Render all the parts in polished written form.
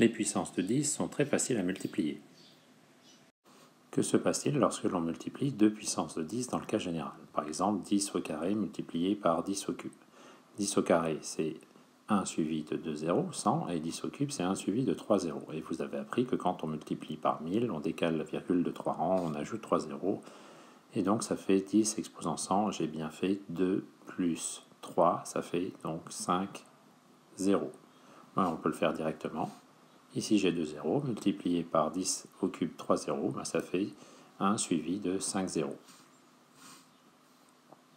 Les puissances de 10 sont très faciles à multiplier. Que se passe-t-il lorsque l'on multiplie deux puissances de 10 dans le cas général? Par exemple, 10 au carré multiplié par 10 au cube. 10 au carré, c'est 1 suivi de 2 zéros, 100, et 10 au cube, c'est 1 suivi de 3 zéros. Et vous avez appris que quand on multiplie par 1000, on décale la virgule de 3 rangs, on ajoute 3 zéros, et donc ça fait 10 exposant 100, j'ai bien fait 2 plus 3, ça fait donc 5 zéros. On peut le faire directement. Ici, j'ai 2 zéros, multiplié par 10 au cube 3 zéros, ça fait 1 suivi de 5 zéros.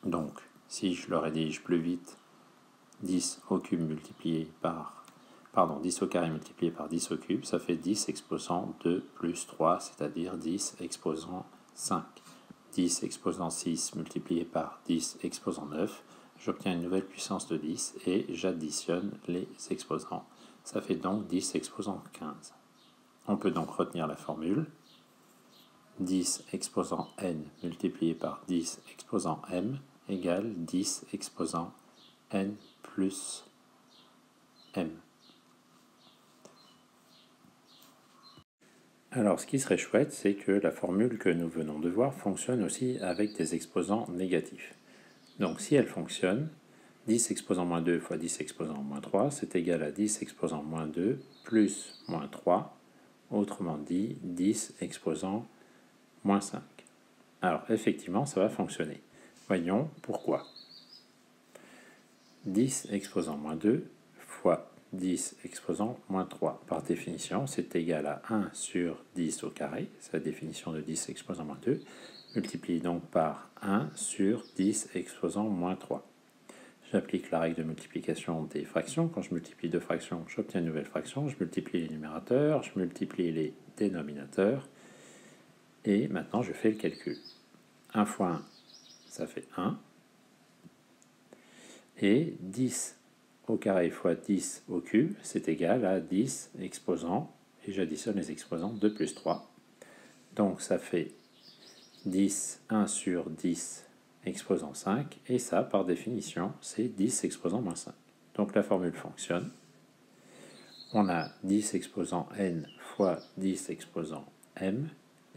Donc, si je le rédige plus vite, 10 au cube multiplié par... 10 au carré multiplié par 10 au cube, ça fait 10 exposant 2 plus 3, c'est-à-dire 10 exposant 5. 10 exposant 6 multiplié par 10 exposant 9, j'obtiens une nouvelle puissance de 10 et j'additionne les exposants. Ça fait donc 10 exposant 15. On peut donc retenir la formule 10 exposant n multiplié par 10 exposant m égale 10 exposant n plus m. Alors, ce qui serait chouette, c'est que la formule que nous venons de voir fonctionne aussi avec des exposants négatifs. Donc, si elle fonctionne, 10 exposant moins 2 fois 10 exposant moins 3, c'est égal à 10 exposant moins 2 plus moins 3, autrement dit 10 exposant moins 5. Alors, effectivement, ça va fonctionner. Voyons pourquoi. 10 exposant moins 2 fois 10 exposant moins 3. Par définition, c'est égal à 1 sur 10 au carré, c'est la définition de 10 exposant moins 2, multiplié donc par 1 sur 10 exposant moins 3. J'applique la règle de multiplication des fractions. Quand je multiplie deux fractions, j'obtiens une nouvelle fraction. Je multiplie les numérateurs, je multiplie les dénominateurs. Et maintenant, je fais le calcul. 1 fois 1, ça fait 1. Et 10 au carré fois 10 au cube, c'est égal à 10 exposants. Et j'additionne les exposants, 2 plus 3. Donc ça fait 10, 1 sur 10 exposant 5, et ça, par définition, c'est 10 exposant moins 5. Donc la formule fonctionne. On a 10 exposant n fois 10 exposant m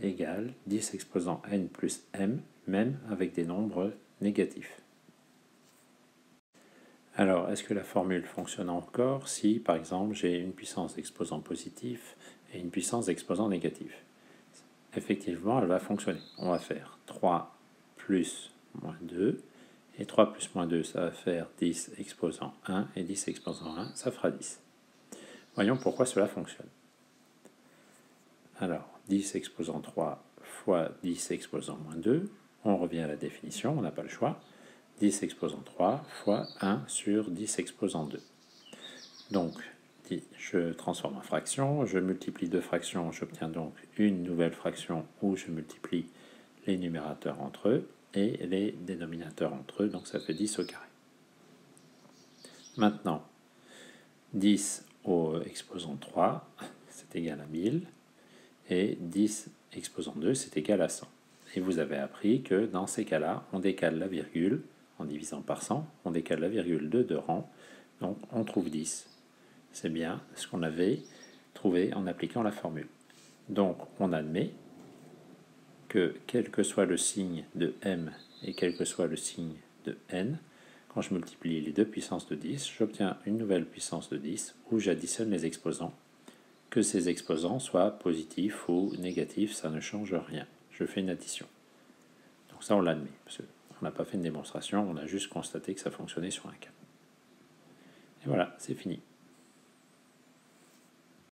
égale 10 exposant n plus m, même avec des nombres négatifs. Alors, est-ce que la formule fonctionne encore si, par exemple, j'ai une puissance d'exposant positif et une puissance d'exposant négatif? Effectivement, elle va fonctionner. On va faire 3 plus moins 2, et 3 plus moins 2, ça va faire 10 exposant 1, et 10 exposant 1, ça fera 10. Voyons pourquoi cela fonctionne. Alors, 10 exposant 3 fois 10 exposant moins 2, on revient à la définition, on n'a pas le choix. 10 exposant 3 fois 1 sur 10 exposant 2. Donc, je transforme en fraction, je multiplie deux fractions, j'obtiens donc une nouvelle fraction où je multiplie les numérateurs entre eux et les dénominateurs entre eux, donc ça fait 10 au carré. Maintenant, 10 au exposant 3, c'est égal à 1000, et 10 exposant 2, c'est égal à 100. Et vous avez appris que dans ces cas-là, on décale la virgule, en divisant par 100, on décale la virgule de 2 rangs, donc on trouve 10. C'est bien ce qu'on avait trouvé en appliquant la formule. Donc on admet que quel que soit le signe de m et quel que soit le signe de n, quand je multiplie les deux puissances de 10, j'obtiens une nouvelle puissance de 10 où j'additionne les exposants. Que ces exposants soient positifs ou négatifs, ça ne change rien. Je fais une addition. Donc ça, on l'admet, parce qu'on n'a pas fait une démonstration, on a juste constaté que ça fonctionnait sur un cas. Et voilà, c'est fini.